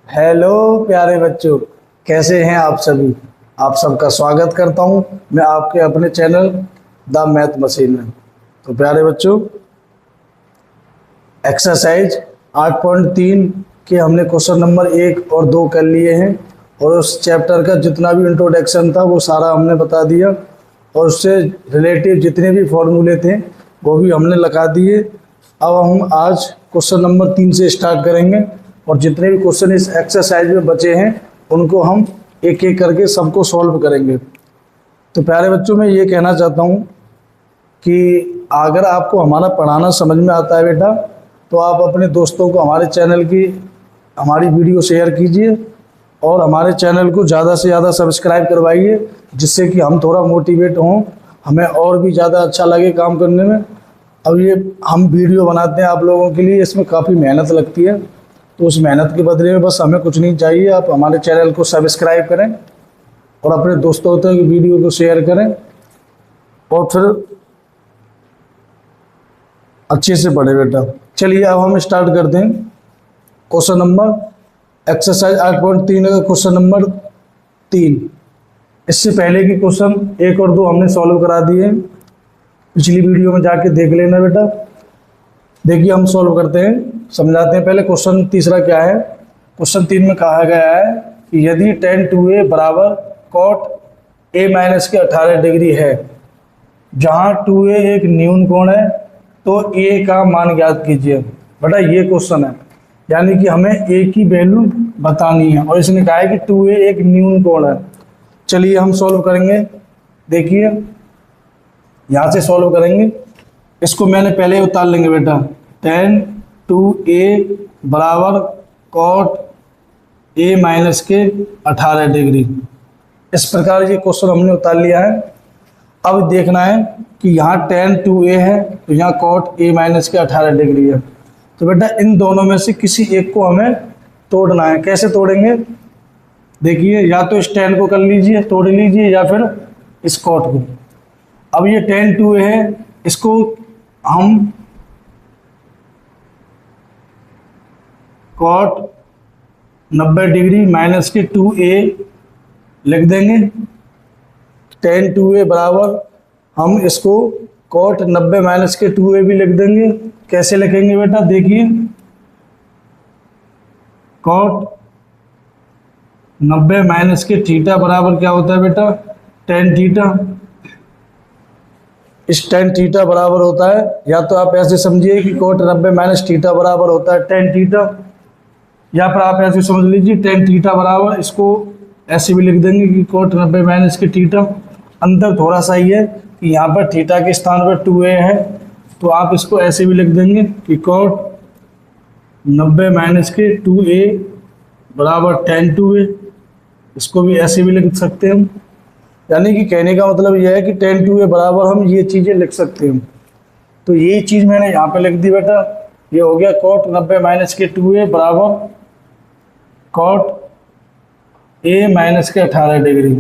Hello प्यारे बच्चों, कैसे हैं आप सभी। आप सबका स्वागत करता हूं मैं आपके अपने चैनल द मैथ मशीन में। तो प्यारे बच्चों, एक्सरसाइज 8.3 के हमने क्वेश्चन नंबर 1 और 2 कर लिए हैं और उस चैप्टर का जितना भी इंट्रोडक्शन था वो सारा हमने बता दिया और उससे रिलेटिव जितने भी फॉर्मूले थे वो भी हमने लगा दिए। अब हम आज क्वेश्चन नंबर 3 से स्टार्ट करेंगे और जितने भी क्वेश्चन इस एक्सरसाइज में बचे हैं उनको हम एक एक करके सबको सॉल्व करेंगे। तो प्यारे बच्चों, मैं ये कहना चाहता हूँ कि अगर आपको हमारा पढ़ाना समझ में आता है बेटा, तो आप अपने दोस्तों को हमारे चैनल की हमारी वीडियो शेयर कीजिए और हमारे चैनल को ज़्यादा से ज़्यादा सब्सक्राइब करवाइए, जिससे कि हम थोड़ा मोटिवेट हों, हमें और भी ज़्यादा अच्छा लगे काम करने में। अब ये हम वीडियो बनाते हैं आप लोगों के लिए, इसमें काफ़ी मेहनत लगती है, तो उस मेहनत के बदले में बस हमें कुछ नहीं चाहिए, आप हमारे चैनल को सब्सक्राइब करें और अपने दोस्तों तक वीडियो को शेयर करें और फिर अच्छे से पढ़े बेटा। चलिए अब हम स्टार्ट करते हैं क्वेश्चन नंबर एक्सरसाइज 8.3 का क्वेश्चन नंबर 3। इससे पहले के क्वेश्चन 1 और 2 हमने सॉल्व करा दिए हैं, पिछली वीडियो में जाके देख लेना बेटा। देखिए हम सॉल्व करते हैं, समझाते हैं। पहले क्वेश्चन तीसरा क्या है। क्वेश्चन 3 में कहा गया है कि यदि tan 2a बराबर cot a माइनस के 18 डिग्री है, जहाँ 2a एक न्यून कोण है, तो a का मान ज्ञात कीजिए। बेटा ये क्वेश्चन है, यानी कि हमें a की वैल्यू बतानी है और इसने कहा है कि 2a एक न्यून कोण है। चलिए हम सॉल्व करेंगे। देखिए यहाँ से सॉल्व करेंगे, इसको मैंने पहले उतार लेंगे बेटा। tan 2a बराबर cot a माइनस के 18 डिग्री, इस प्रकार ये क्वेश्चन हमने उतार लिया है। अब देखना है कि यहाँ tan 2a है तो यहाँ cot a माइनस के 18 डिग्री है। तो बेटा इन दोनों में से किसी एक को हमें तोड़ना है। कैसे तोड़ेंगे? देखिए या तो इस tan को कर लीजिए, तोड़ लीजिए, या फिर इस cot को। अब ये tan 2a है, इसको हम cot 90 डिग्री माइनस के 2a लिख देंगे। tan 2a बराबर हम इसको cot 90 माइनस के 2a भी लिख देंगे। कैसे लिखेंगे बेटा? देखिए cot 90 माइनस के थीटा बराबर क्या होता है बेटा? tan theta. इस tan थीटा बराबर होता है, या तो आप ऐसे समझिए कि cot 90 माइनस थीटा बराबर होता है tan थीटा, या फिर आप ऐसे समझ लीजिए tan थीटा बराबर, इसको ऐसे भी लिख देंगे कि cot 90 माइनस के थीटा। अंतर थोड़ा सा ही है कि यहाँ पर थीटा के स्थान पर 2a है, तो आप इसको ऐसे भी लिख देंगे कि cot 90 माइनस के 2a बराबर tan 2a। इसको भी ऐसे भी लिख सकते हैं हम। यानी कि कहने का मतलब यह है कि tan 2a बराबर हम ये चीज़ें लिख सकते हैं। तो ये चीज़ मैंने यहाँ पे लिख दी बेटा। ये हो गया cot 90 माइनस के 2a बराबर cot a माइनस के 18 डिग्री।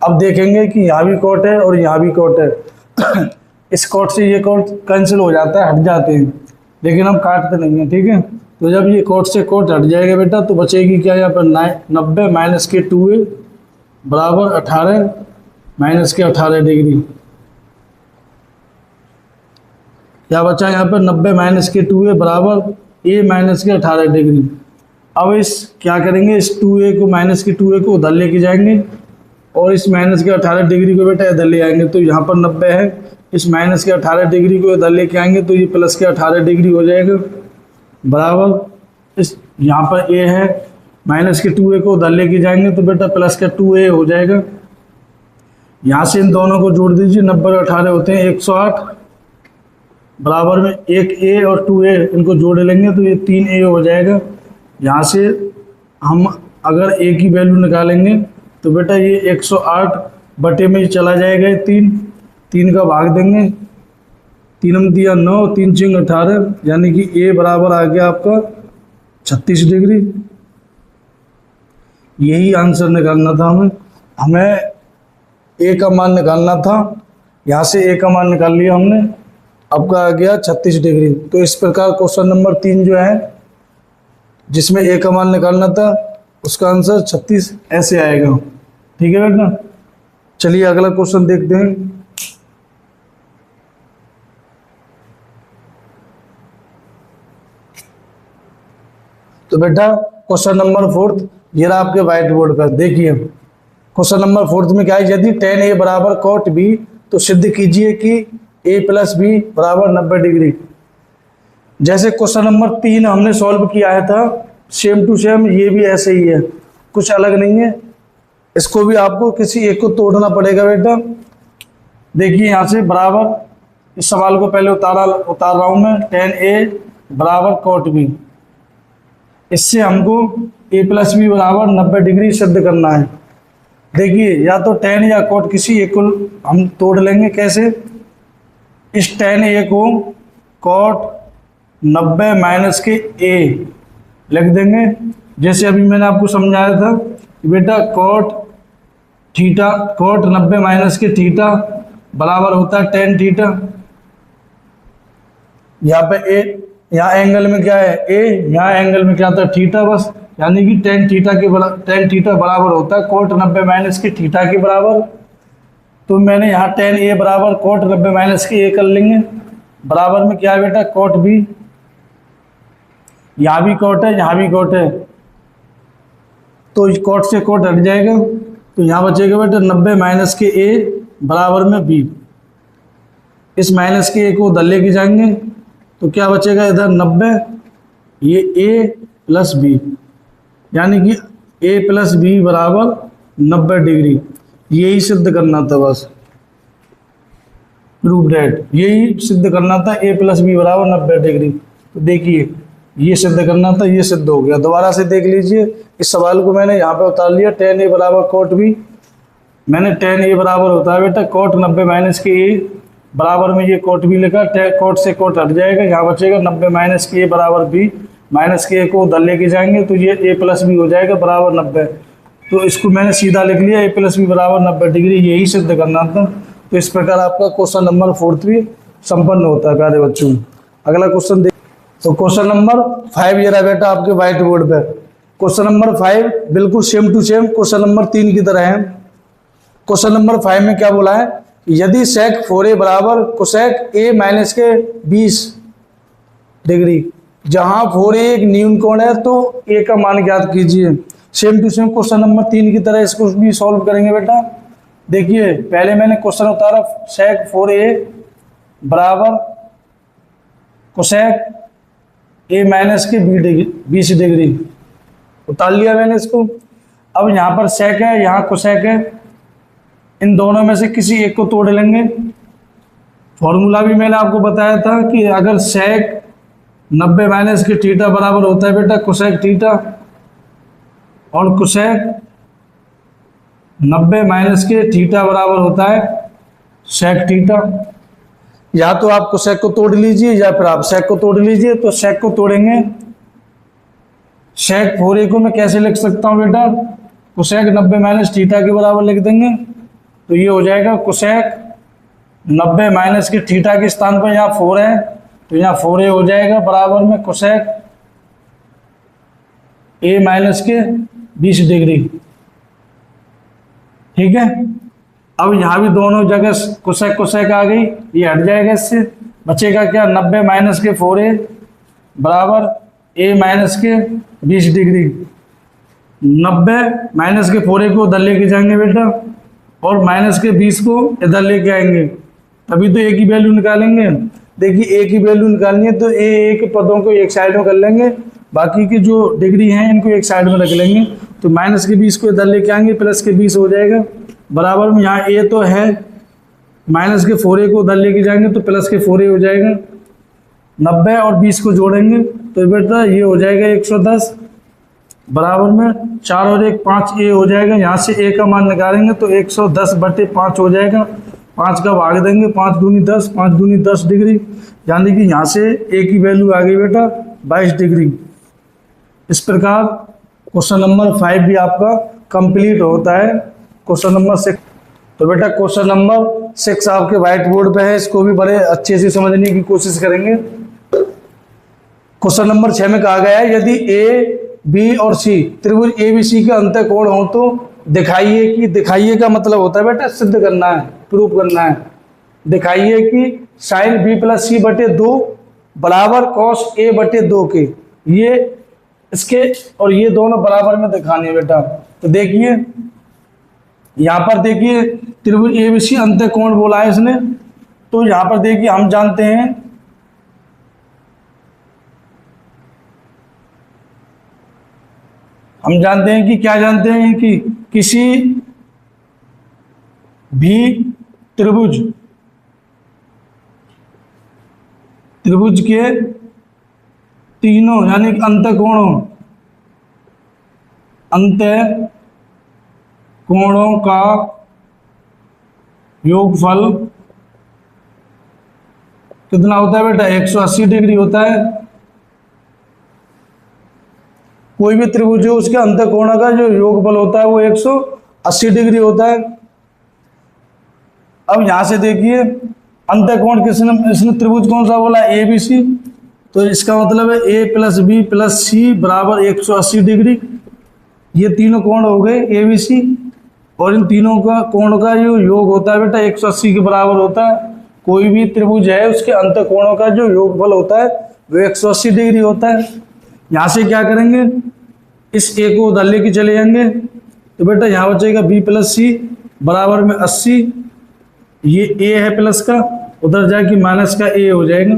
अब देखेंगे कि यहाँ भी cot है और यहाँ भी cot है। इस cot से ये cot कैंसिल हो जाता है, हट जाते हैं, लेकिन हम काटते नहीं हैं, ठीक है। तो जब ये cot से cot हट जाएगा बेटा, तो बचेगी क्या यहाँ पर? 90 माइनस के 2a बराबर 18 माइनस के 18 डिग्री। क्या बचा यहाँ पर? 90 माइनस के 2a बराबर a माइनस के 18 डिग्री। अब इस क्या करेंगे? इस 2a को माइनस के 2a को उधर लेके जाएंगे और इस माइनस के 18 डिग्री को बेटा इधर ले आएंगे। तो यहाँ पर 90 है, इस माइनस के 18 डिग्री को इधर लेके आएंगे तो ये प्लस के 18 डिग्री हो जाएगा, बराबर इस यहाँ पर a है, माइनस के 2a को उधर लेके जाएंगे तो बेटा प्लस का 2a हो जाएगा। यहाँ से इन दोनों को जोड़ दीजिए, 90 और 18 होते हैं 108, बराबर में एक a और 2a इनको जोड़ लेंगे तो ये 3a हो जाएगा। यहाँ से हम अगर a की वैल्यू निकालेंगे तो बेटा ये 108 बटे में चला जाएगा, 3 का भाग देंगे, 3 में दिया 9, 3 चिंग 18, यानी कि a बराबर आ गया आपका 36 डिग्री। यही आंसर निकालना था हमें a का मान निकालना था। यहाँ से a का मान निकाल लिया हमने, अब का आ गया 36 डिग्री। तो इस प्रकार क्वेश्चन नंबर 3 जो है जिसमें ए का मान निकालना था, उसका आंसर 36 ऐसे आएगा। ठीक है बेटा, चलिए अगला क्वेश्चन देखते हैं। तो बेटा क्वेश्चन नंबर 4 ये रहा आपके व्हाइट बोर्ड पर। देखिए क्वेश्चन नंबर 4 में क्या है, यदि tan a बराबर cot b तो सिद्ध कीजिए कि a प्लस बी बराबर 90 डिग्री। जैसे क्वेश्चन नंबर 3 हमने सॉल्व किया है था, सेम टू सेम ये भी ऐसे ही है, कुछ अलग नहीं है। इसको भी आपको किसी एक को तोड़ना पड़ेगा बेटा। देखिए यहाँ से बराबर, इस सवाल को पहले उतार रहा हूँ मैं, tan a बराबर cot b। इससे हमको a प्लस बी बराबर 90 डिग्री सिद्ध करना है। देखिए या तो tan या cot किसी एक को हम तोड़ लेंगे। कैसे? इस tan a को cot 90 माइनस के a लिख देंगे। जैसे अभी मैंने आपको समझाया था कि बेटा cot 90 माइनस के थीटा बराबर होता है tan थीटा। यहाँ पे a, यहाँ एंगल में क्या है a, यहाँ एंगल में क्या था थीटा, बस। यानी कि tan थीटा बराबर होता है cot 90 माइनस के थीटा के बराबर। तो मैंने यहाँ tan a बराबर cot 90 माइनस के a कर लेंगे। बराबर में क्या है बेटा cot b, यहाँ भी cot है, यहाँ भी cot है, तो cot से cot हट जाएगा। तो यहाँ बचेगा बेटा 90 माइनस के a बराबर में b। इस माइनस के a को उधर लेके जाएंगे तो क्या बचेगा इधर 90, ये a प्लस b, यानी कि a प्लस बी बराबर 90 डिग्री। यही सिद्ध करना था, बस प्रूव डेट, यही सिद्ध करना था, a प्लस बी बराबर 90 डिग्री। तो देखिए ये सिद्ध करना था, ये सिद्ध हो गया। दोबारा से देख लीजिए, इस सवाल को मैंने यहाँ पे उतार लिया, tan a बराबर cot b। मैंने tan a बराबर होता है बेटा cot 90 माइनस के a, बराबर में ये cot b लिखा, cot से cot हट जाएगा, यहाँ बचेगा 90 माइनस के a बराबर b। माइनस के a को उधर लेके जाएंगे तो ये a प्लस बी हो जाएगा बराबर 90। तो इसको मैंने सीधा लिख लिया, a प्लस बी बराबर 90 डिग्री, यही सिद्ध करना था। तो इस प्रकार आपका क्वेश्चन नंबर 4 भी संपन्न होता है प्यारे बच्चों। अगला क्वेश्चन देख, तो क्वेश्चन नंबर 5 ये रहा बेटा आपके व्हाइट बोर्ड पे। क्वेश्चन नंबर 5 बिल्कुल same to same question number 3 की तरह है। क्वेश्चन नंबर 5 में क्या बोला है, यदि sec 4a बराबर cosec a माइनस के 20 डिग्री, जहां 4a एक न्यून कोण है तो a का मान ज्ञात कीजिए। Same to same question number 3 की तरह इसको भी सॉल्व करेंगे बेटा। देखिए पहले मैंने क्वेश्चन उतारा, sec 4a बराबर cosec a माइनस के 20 डिग्री, उतार लिया मैंने इसको। अब यहाँ पर sec है, यहाँ cosec है, इन दोनों में से किसी एक को तोड़ लेंगे। फॉर्मूला भी मैंने आपको बताया था कि अगर sec 90 माइनस के थीटा बराबर होता है बेटा cosec थीटा, और cosec 90 माइनस के थीटा बराबर होता है sec थीटा। या तो आप cosec को तोड़ लीजिए या फिर आप sec को तोड़ लीजिए। तो sec को तोड़ेंगे, sec 4a को मैं कैसे लिख सकता हूँ बेटा, cosec 90 माइनस थीटा के बराबर लिख देंगे। तो ये हो जाएगा cosec 90 माइनस के थीटा के स्थान पर यहाँ 4 है, तो यहाँ 4a हो जाएगा बराबर में cosec a माइनस के 20 डिग्री। ठीक है, अब यहाँ भी दोनों जगह cosec आ गई, ये हट जाएगा, इससे बचेगा क्या 90 माइनस के 4a बराबर a माइनस के 20 डिग्री। 90 माइनस के 4a को उधर लेके जाएंगे बेटा, और माइनस के 20 को इधर लेके आएंगे, तभी तो a की वैल्यू निकालेंगे। देखिए a की वैल्यू निकालनी है तो a के पदों को एक साइड में कर लेंगे, बाकी की जो डिग्री हैं इनको एक साइड में रख लेंगे। तो माइनस के 20 को इधर लेके आएंगे, प्लस के 20 हो जाएगा बराबर में, यहाँ a तो है, माइनस के 4a को उधर लेके जाएंगे तो प्लस के 4a हो जाएगा। 90 और 20 को जोड़ेंगे तो बेटा ये हो जाएगा 110, बराबर में 4 और 1 5a हो जाएगा। यहाँ से a का मान निकालेंगे तो 110/5 हो जाएगा, 5 का भाग देंगे, 5 दूनी 10, 5 दूनी 10 डिग्री, यानी कि यहाँ से a की वैल्यू आ गई बेटा 22 डिग्री। इस प्रकार क्वेश्चन नंबर 5 भी आपका कंप्लीट होता है। क्वेश्चन नंबर 6, तो बेटा क्वेश्चन नंबर 6 आपके व्हाइट बोर्ड पे है, इसको भी बड़े अच्छे से समझने की कोशिश करेंगे। क्वेश्चन नंबर 6 में कहा गया है यदि ए बी और सी त्रिभुज ए बी सी के अंतःकोण हो तो दिखाइए कि, दिखाइए का मतलब होता है बेटा सिद्ध करना है, प्रूफ करना है। दिखाइए कि साइन बी प्लस सी बटे 2 बराबर कॉस ए बटे 2 के, ये इसके और ये दोनों बराबर में दिखाने हैं बेटा। तो देखिए यहाँ पर देखिए त्रिभुज ए बी सी अंतःकोण बोला है इसने, तो यहाँ पर देखिए हम जानते हैं कि क्या जानते हैं कि किसी भी त्रिभुज के तीनों यानी अंतःकोणों का योगफल कितना होता है बेटा 180 डिग्री होता है। कोई भी त्रिभुज है उसके अंतःकोण का जो योगफल होता है वो 180 डिग्री होता है। अब यहां से देखिए अंतःकोण इसने त्रिभुज कौन सा बोला ए बी सी, तो इसका मतलब है ए प्लस बी प्लस सी बराबर 180 डिग्री। ये तीनों कोण हो गए ए बी सी, और इन तीनों का कोण का जो योग होता है बेटा 180 के बराबर होता है। कोई भी त्रिभुज है उसके अंतःकोणों का जो योगफल होता है वो 180 डिग्री होता है। यहाँ से क्या करेंगे, इस ए को उधर लेके चले जाएंगे, तो बेटा यहाँ बचेगा बी प्लस सी बराबर में 80, ये ए है प्लस का, उधर जाके माइनस का ए हो जाएगा।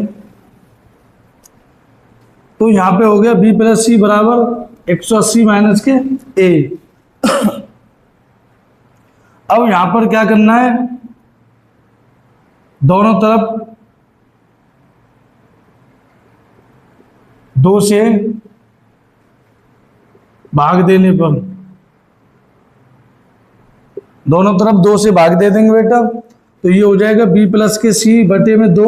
तो यहाँ पे हो गया बी प्लस सी बराबर 180 माइनस के ए। अब यहाँ पर क्या करना है, दोनों तरफ 2 से भाग देने पर, दोनों तरफ 2 से भाग दे देंगे बेटा, तो ये हो जाएगा b प्लस के सी बटे में 2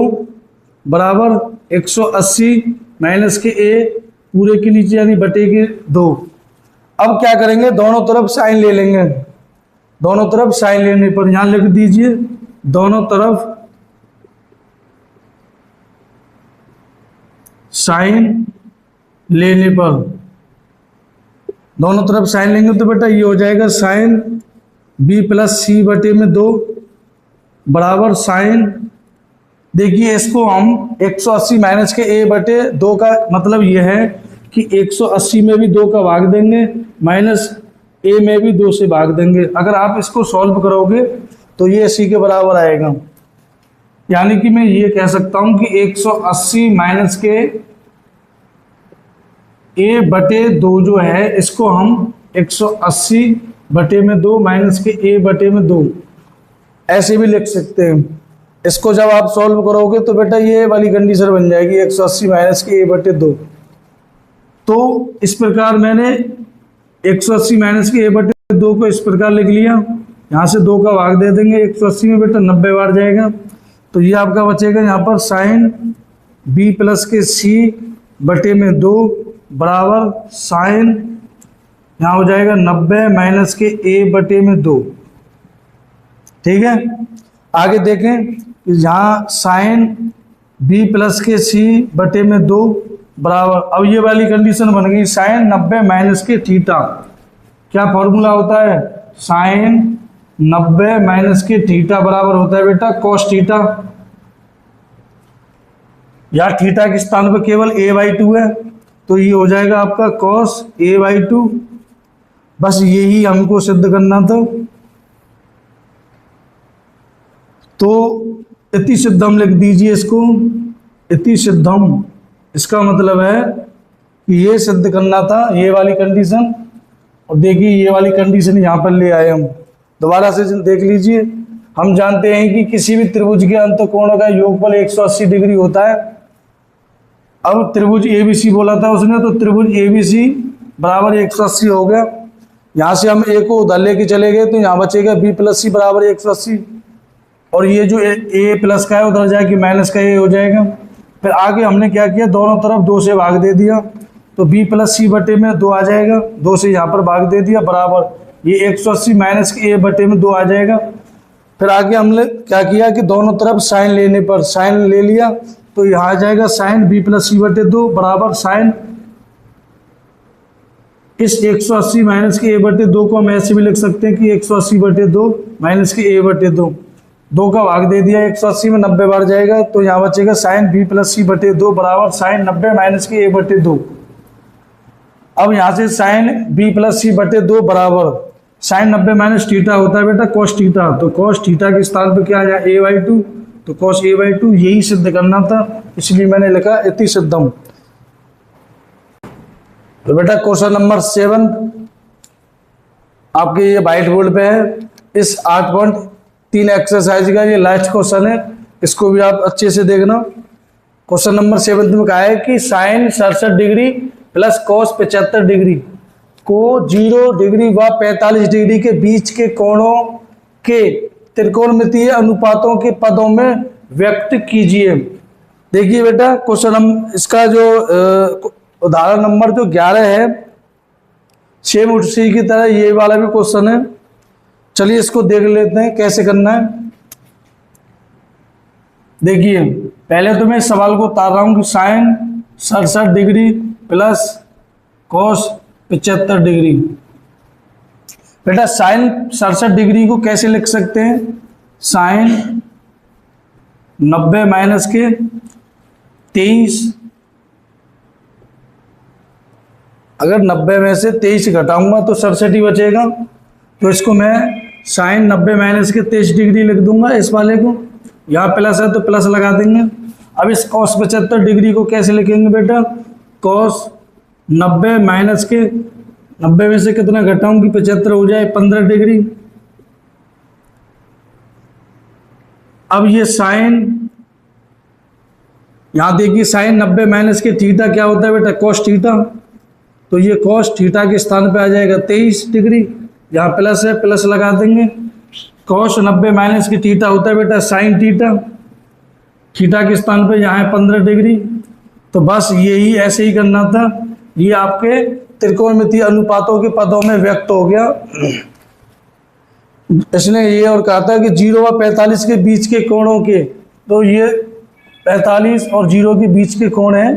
बराबर 180 माइनस के a पूरे के नीचे यानी बटे के 2। अब क्या करेंगे, दोनों तरफ साइन ले लेंगे। दोनों तरफ साइन लेने पर यहां लिख दीजिए, दोनों तरफ साइन लेने पर, दोनों तरफ साइन लेंगे तो बेटा ये हो जाएगा साइन b प्लस सी बटे में 2 बराबर साइन, देखिए इसको हम 180 माइनस के a बटे 2 का मतलब ये है कि 180 में भी 2 का भाग देंगे, माइनस a में भी 2 से भाग देंगे। अगर आप इसको सॉल्व करोगे तो ये इसी के बराबर आएगा, यानी कि मैं ये कह सकता हूं कि 180 माइनस के a बटे 2 जो है इसको हम 180 बटे में 2 माइनस के a बटे में 2 ऐसे भी लिख सकते हैं। इसको जब आप सॉल्व करोगे तो बेटा ये वाली कंडीशन बन जाएगी 180 माइनस के a बटे 2। तो इस प्रकार मैंने 180 माइनस के a बटे 2 को इस प्रकार लिख लिया, यहाँ से 2 का भाग दे देंगे 180 में बेटा 90 बार जाएगा, तो ये आपका बचेगा यहाँ पर साइन b प्लस के c बटे में 2 बराबर साइन यहाँ हो जाएगा 90 माइनस के a बटे में 2। ठीक है, आगे देखें कि यहाँ साइन b प्लस के c बटे में 2 बराबर, अब ये वाली कंडीशन बन गई साइन 90 माइनस के थीटा। क्या फॉर्मूला होता है, साइन 90 माइनस के थीटा बराबर होता है बेटा कॉस थीटा। या थीटा के स्थान पर केवल a/2 है, तो ये हो जाएगा आपका कॉस a/2। बस यही हमको सिद्ध करना था। तो इति सिद्धम लिख दीजिए इसको, इति सिद्धम, इसका मतलब है कि ये सिद्ध करना था ये वाली कंडीशन। और देखिए ये वाली कंडीशन यहाँ पर ले आए हम, दोबारा से देख लीजिए। हम जानते हैं कि किसी भी त्रिभुज के अंतःकोण का योगफल 180 डिग्री होता है। अब त्रिभुज ABC बोला था उसने, तो त्रिभुज ABC बराबर 180 हो गया। यहाँ से हम a को उधर लेके चले गए तो यहाँ बचेगा b प्लस सी बराबर 180, और ये जो a प्लस का है उधर जाके माइनस का a हो जाएगा। फिर आगे हमने क्या किया, दोनों तरफ 2 से भाग दे दिया, तो b प्लस सी बटे में 2 आ जाएगा, 2 से यहाँ पर भाग दे दिया बराबर ये 180 माइनस के a बटे में 2 आ जाएगा। फिर आगे हमने क्या किया कि दोनों तरफ साइन लेने पर साइन ले लिया, तो यहाँ आ जाएगा साइन बी प्लस सी बटे 2 बराबर साइन इस 180 माइनस के ए बटे 2 को हम ऐसे भी लिख सकते हैं कि 180 बटे 2 माइनस के ए बटे 2, 2 का भाग दे दिया 180 में 90 बार जाएगा, तो यहाँ बचेगा साइन बी प्लस सी बटे 2 बराबर साइन 90 माइनस के ए बटे 2। अब यहाँ से साइन बी प्लस सी बटे 2 बराबर साइन 90 माइनस थीटा होता है बेटा कॉस थीटा, तो कॉस थीटा के स्थान पर क्या आ जाए a/2, तो कॉस a/2 यही सिद्ध करना था, इसलिए मैंने लिखा इति सिद्धम। तो बेटा क्वेश्चन नंबर 7 आपके ये व्हाइट बोर्ड पे है। इस 8.3 एक्सरसाइज का ये लास्ट क्वेश्चन है, इसको भी आप अच्छे से देखना। क्वेश्चन नंबर 7 में कहा है कि sine 67 degree plus cos 75 degree को 0 डिग्री व 45 डिग्री के बीच के कोणों के त्रिकोणमितीय अनुपातों के पदों में व्यक्त कीजिए। देखिए बेटा क्वेश्चन हम इसका जो उदाहरण नंबर जो 11 है, सेम उसी की तरह ये वाला भी क्वेश्चन है। चलिए इसको देख लेते हैं कैसे करना है। देखिए पहले तो मैं इस सवाल को उतार रहा हूं कि sine 67 degree plus cos 75 degree. बेटा साइन 67 डिग्री को कैसे लिख सकते हैं, साइन 90 माइनस के 23, अगर 90 में से 23 घटाऊंगा तो 67 ही बचेगा, तो इसको मैं साइन 90 माइनस के 23 डिग्री लिख दूंगा। इस वाले को यहाँ प्लस है तो प्लस लगा देंगे। अब इस कॉस 75 डिग्री को कैसे लिखेंगे बेटा, कॉस 90 माइनस के 90 में से कितना घटाऊं कि 75 हो जाए 15 डिग्री। अब ये साइन, यहाँ देखिए साइन 90 माइनस के थीटा क्या होता है बेटा कॉस थीटा, तो ये कॉस थीटा के स्थान पे आ जाएगा 23 डिग्री, यहाँ प्लस है प्लस लगा देंगे। कॉस 90 माइनस की थीटा होता है बेटा साइन थीटा, थीटा के स्थान पे यहाँ है 15 डिग्री। तो बस यही ऐसे ही करना था, ये आपके त्रिकोणमितीय अनुपातों के पदों में व्यक्त हो गया। इसने ये और कहा था कि 0 व 45 के बीच के कोणों के, तो ये 45 और 0 के बीच के कोण है।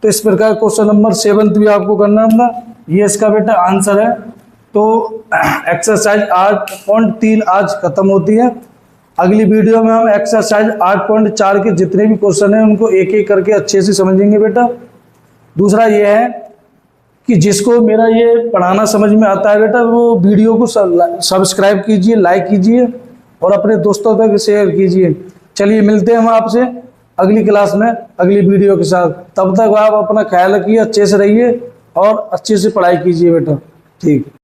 तो इस प्रकार क्वेश्चन नंबर 7 भी आपको करना था, ये इसका बेटा आंसर है। तो एक्सरसाइज 8.3 आज खत्म होती है। अगली वीडियो में हम एक्सरसाइज 8.4 के जितने भी क्वेश्चन हैं उनको एक एक करके अच्छे से समझेंगे बेटा। दूसरा ये है कि जिसको मेरा ये पढ़ाना समझ में आता है बेटा, वो वीडियो को सब्सक्राइब कीजिए, लाइक कीजिए और अपने दोस्तों तक शेयर कीजिए। चलिए मिलते हैं हम आपसे अगली क्लास में अगली वीडियो के साथ। तब तक आप अपना ख्याल रखिए, अच्छे से रहिए और अच्छे से पढ़ाई कीजिए बेटा। ठीक।